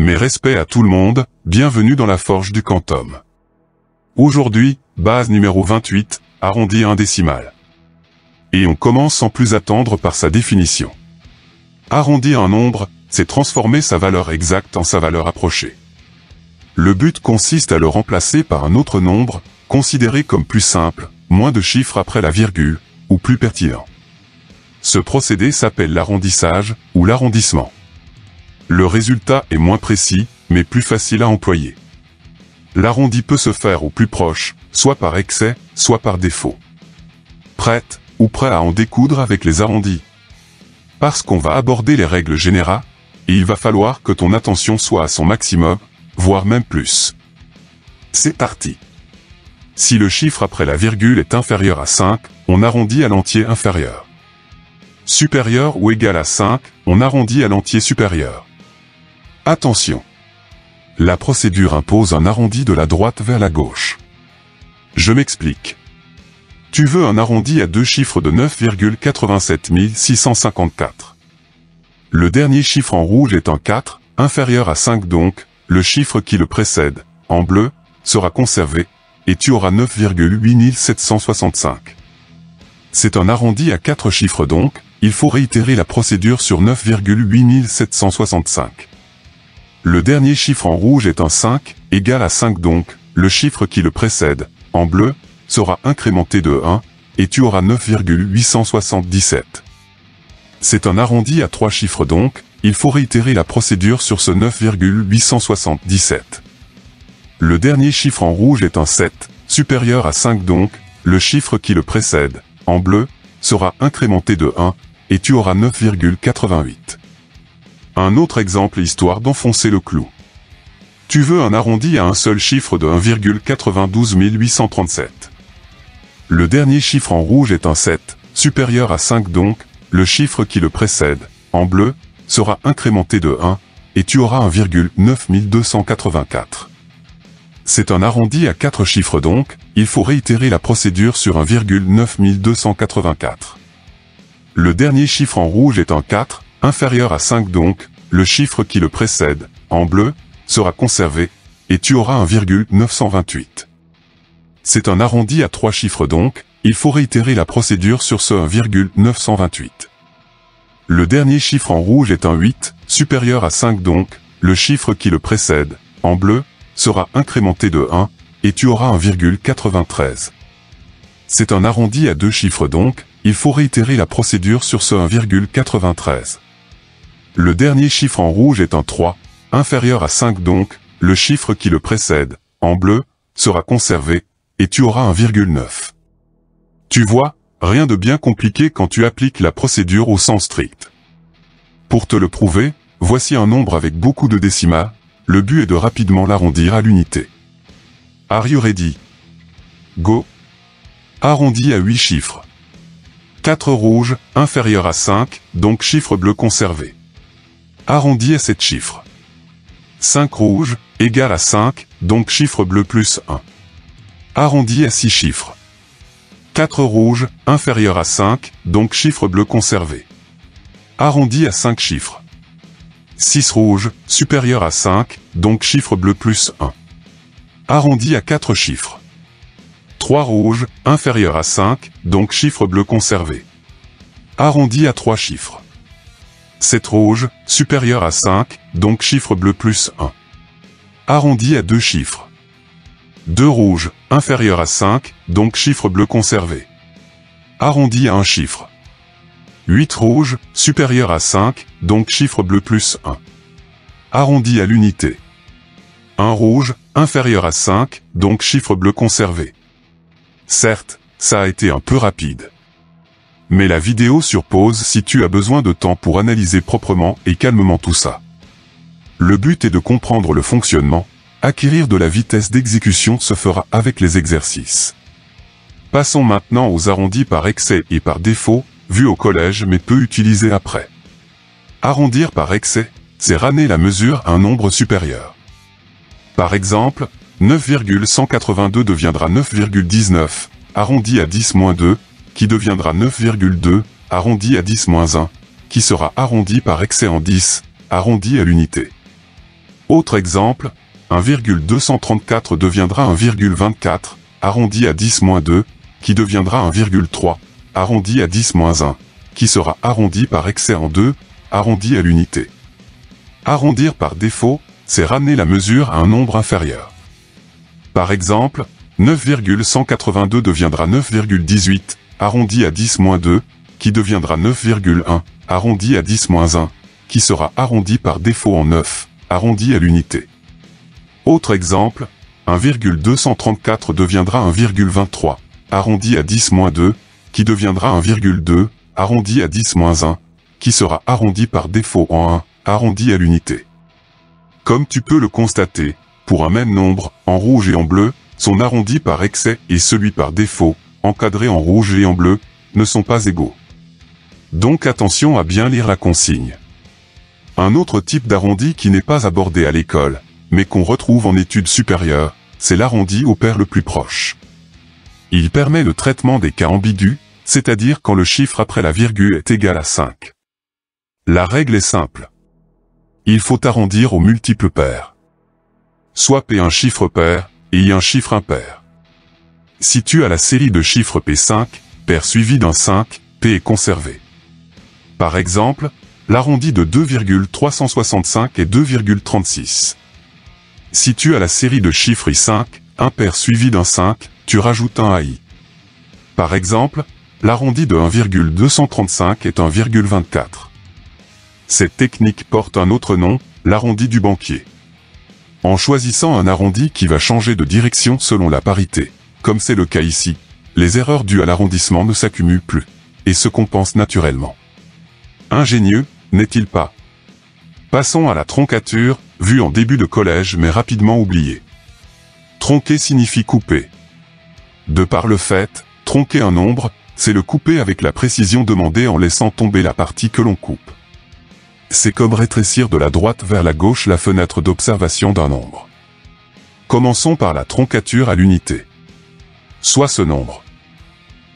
Mes respects à tout le monde, bienvenue dans la forge du quantum. Aujourd'hui, base numéro 28, arrondir un décimal. Et on commence sans plus attendre par sa définition. Arrondir un nombre, c'est transformer sa valeur exacte en sa valeur approchée. Le but consiste à le remplacer par un autre nombre, considéré comme plus simple, moins de chiffres après la virgule, ou plus pertinent. Ce procédé s'appelle l'arrondissage, ou l'arrondissement. Le résultat est moins précis, mais plus facile à employer. L'arrondi peut se faire au plus proche, soit par excès, soit par défaut. Prête, ou prêt à en découdre avec les arrondis? Parce qu'on va aborder les règles générales, et il va falloir que ton attention soit à son maximum, voire même plus. C'est parti. Si le chiffre après la virgule est inférieur à 5, on arrondit à l'entier inférieur. Supérieur ou égal à 5, on arrondit à l'entier supérieur. Attention! La procédure impose un arrondi de la droite vers la gauche. Je m'explique. Tu veux un arrondi à deux chiffres de 9,87 654. Le dernier chiffre en rouge est un 4, inférieur à 5 donc, le chiffre qui le précède, en bleu, sera conservé, et tu auras 9,8 765. C'est un arrondi à 4 chiffres donc, il faut réitérer la procédure sur 9,8 765. Le dernier chiffre en rouge est un 5, égal à 5 donc, le chiffre qui le précède, en bleu, sera incrémenté de 1, et tu auras 9,877. C'est un arrondi à 3 chiffres donc, il faut réitérer la procédure sur ce 9,877. Le dernier chiffre en rouge est un 7, supérieur à 5 donc, le chiffre qui le précède, en bleu, sera incrémenté de 1, et tu auras 9,88. Un autre exemple histoire d'enfoncer le clou. Tu veux un arrondi à un seul chiffre de 1,92 837. Le dernier chiffre en rouge est un 7, supérieur à 5 donc, le chiffre qui le précède, en bleu, sera incrémenté de 1, et tu auras 1,9 284. C'est un arrondi à 4 chiffres donc, il faut réitérer la procédure sur 1,9 284. Le dernier chiffre en rouge est un 4, inférieur à 5 donc, le chiffre qui le précède, en bleu, sera conservé, et tu auras 1,928. C'est un arrondi à 3 chiffres donc, il faut réitérer la procédure sur ce 1,928. Le dernier chiffre en rouge est un 8, supérieur à 5 donc, le chiffre qui le précède, en bleu, sera incrémenté de 1, et tu auras 1,93. C'est un arrondi à 2 chiffres donc, il faut réitérer la procédure sur ce 1,93. Le dernier chiffre en rouge est un 3, inférieur à 5 donc, le chiffre qui le précède, en bleu, sera conservé, et tu auras 1,9. Tu vois, rien de bien compliqué quand tu appliques la procédure au sens strict. Pour te le prouver, voici un nombre avec beaucoup de décimales, le but est de rapidement l'arrondir à l'unité. Are you ready? Go! Arrondi à 8 chiffres. 4 rouges, inférieur à 5, donc chiffre bleu conservé. Arrondi à 7 chiffres. 5 rouges, égal à 5, donc chiffre bleu plus 1. Arrondi à 6 chiffres. 4 rouges, inférieur à 5, donc chiffre bleu conservé. Arrondi à 5 chiffres. 6 rouges, supérieur à 5, donc chiffre bleu plus 1. Arrondi à 4 chiffres. 3 rouges, inférieur à 5, donc chiffre bleu conservé. Arrondi à 3 chiffres. 7 rouges, supérieur à 5, donc chiffre bleu plus 1. Arrondi à 2 chiffres. 2 rouges, inférieur à 5, donc chiffre bleu conservé. Arrondi à un chiffre. 8 rouges, supérieur à 5, donc chiffre bleu plus 1. Arrondi à l'unité. 1 rouge, inférieur à 5, donc chiffre bleu conservé. Certes, ça a été un peu rapide. Mais la vidéo sur pause si tu as besoin de temps pour analyser proprement et calmement tout ça. Le but est de comprendre le fonctionnement, acquérir de la vitesse d'exécution se fera avec les exercices. Passons maintenant aux arrondis par excès et par défaut, vus au collège mais peu utilisés après. Arrondir par excès, c'est ramener la mesure à un nombre supérieur. Par exemple, 9,182 deviendra 9,19, arrondi à 10-2, qui deviendra 9,2, arrondi à 10-1, qui sera arrondi par excès en 10, arrondi à l'unité. Autre exemple, 1,234 deviendra 1,24, arrondi à 10-2, qui deviendra 1,3, arrondi à 10-1, qui sera arrondi par excès en 2, arrondi à l'unité. Arrondir par défaut, c'est ramener la mesure à un nombre inférieur. Par exemple, 9,182 deviendra 9,18, arrondi à 10-2, qui deviendra 9,1, arrondi à 10-1, qui sera arrondi par défaut en 9, arrondi à l'unité. Autre exemple, 1,234 deviendra 1,23, arrondi à 10-2, qui deviendra 1,2, arrondi à 10-1, qui sera arrondi par défaut en 1, arrondi à l'unité. Comme tu peux le constater, pour un même nombre, en rouge et en bleu, son arrondi par excès et celui par défaut, encadré en rouge et en bleu, ne sont pas égaux. Donc attention à bien lire la consigne. Un autre type d'arrondi qui n'est pas abordé à l'école, mais qu'on retrouve en études supérieures, c'est l'arrondi au pair le plus proche. Il permet le traitement des cas ambigus, c'est-à-dire quand le chiffre après la virgule est égal à 5. La règle est simple. Il faut arrondir au multiple pair. Soit P un chiffre pair, et I un chiffre impair. Si tu as la série de chiffres P5, pair suivi d'un 5, P est conservé. Par exemple, l'arrondi de 2,365 est 2,36. Si tu as la série de chiffres I5, impair suivi d'un 5, tu rajoutes un AI. Par exemple, l'arrondi de 1,235 est 1,24. Cette technique porte un autre nom, l'arrondi du banquier. En choisissant un arrondi qui va changer de direction selon la parité, comme c'est le cas ici, les erreurs dues à l'arrondissement ne s'accumulent plus, et se compensent naturellement. Ingénieux, n'est-il pas? Passons à la troncature, vue en début de collège mais rapidement oubliée. Tronquer signifie couper. De par le fait, tronquer un nombre, c'est le couper avec la précision demandée en laissant tomber la partie que l'on coupe. C'est comme rétrécir de la droite vers la gauche la fenêtre d'observation d'un nombre. Commençons par la troncature à l'unité. Soit ce nombre.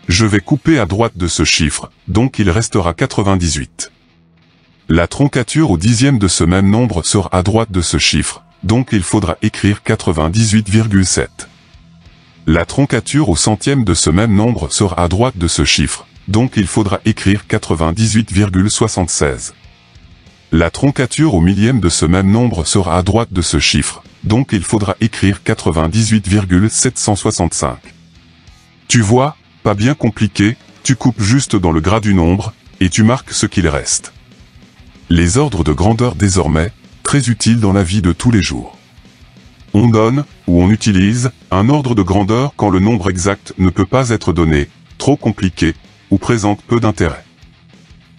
Je vais couper à droite de ce chiffre, donc il restera 98. La troncature au dixième de ce même nombre sera à droite de ce chiffre, donc il faudra écrire 98,7. La troncature au centième de ce même nombre sera à droite de ce chiffre, donc il faudra écrire 98,76. La troncature au millième de ce même nombre sera à droite de ce chiffre, donc il faudra écrire 98,765. Tu vois, pas bien compliqué, tu coupes juste dans le gras du nombre, et tu marques ce qu'il reste. Les ordres de grandeur désormais, très utiles dans la vie de tous les jours. On donne, ou on utilise, un ordre de grandeur quand le nombre exact ne peut pas être donné, trop compliqué, ou présente peu d'intérêt.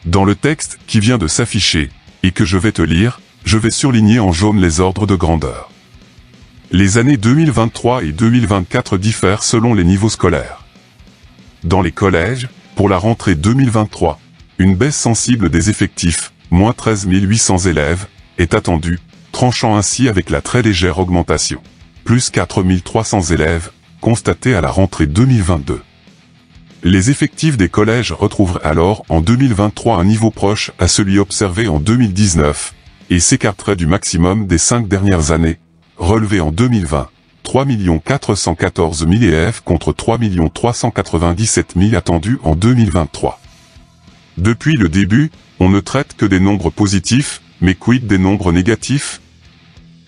Dans le texte qui vient de s'afficher, et que je vais te lire, je vais surligner en jaune les ordres de grandeur. Les années 2023 et 2024 diffèrent selon les niveaux scolaires. Dans les collèges, pour la rentrée 2023, une baisse sensible des effectifs, moins 13 800 élèves, est attendue, tranchant ainsi avec la très légère augmentation, plus 4 300 élèves, constatée à la rentrée 2022. Les effectifs des collèges retrouveraient alors en 2023 un niveau proche à celui observé en 2019, et s'écarteraient du maximum des 5 dernières années, relevé en 2020, 3 414 000 élèves contre 3 397 000 attendus en 2023. Depuis le début, on ne traite que des nombres positifs, mais quid des nombres négatifs?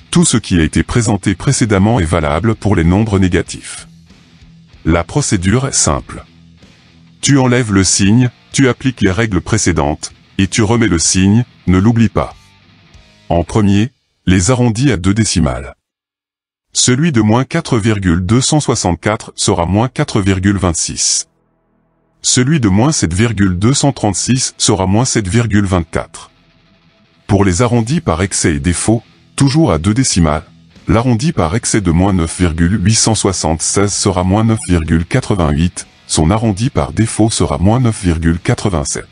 Tout ce qui a été présenté précédemment est valable pour les nombres négatifs. La procédure est simple. Tu enlèves le signe, tu appliques les règles précédentes, et tu remets le signe, ne l'oublie pas. En premier, les arrondis à 2 décimales. Celui de moins 4,264 sera moins 4,26. Celui de moins 7,236 sera moins 7,24. Pour les arrondis par excès et défaut, toujours à 2 décimales, l'arrondi par excès de moins 9,876 sera moins 9,88, son arrondi par défaut sera moins 9,87.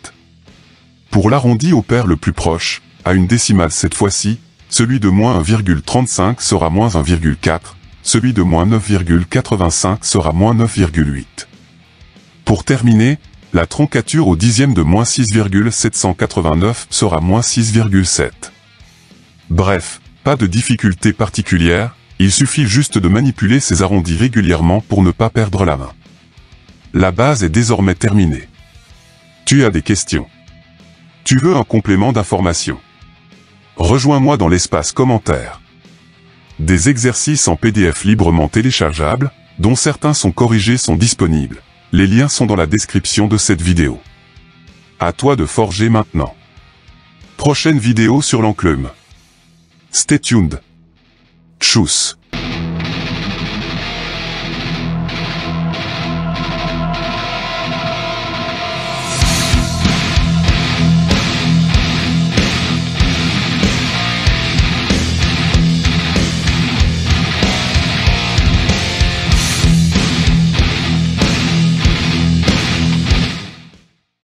Pour l'arrondi au pair le plus proche, à une décimale cette fois-ci, celui de moins 1,35 sera moins 1,4, celui de moins 9,85 sera moins 9,8. Pour terminer, la troncature au dixième de moins 6,789 sera moins 6,7. Bref, Pas de difficulté particulière, il suffit juste de manipuler ces arrondis régulièrement pour ne pas perdre la main. La base est désormais terminée. Tu as des questions? Tu veux un complément d'information? Rejoins-moi dans l'espace commentaires. Des exercices en PDF librement téléchargeables, dont certains sont corrigés, sont disponibles. Les liens sont dans la description de cette vidéo. À toi de forger maintenant. Prochaine vidéo sur l'enclume. Stay tuned. Tchuss.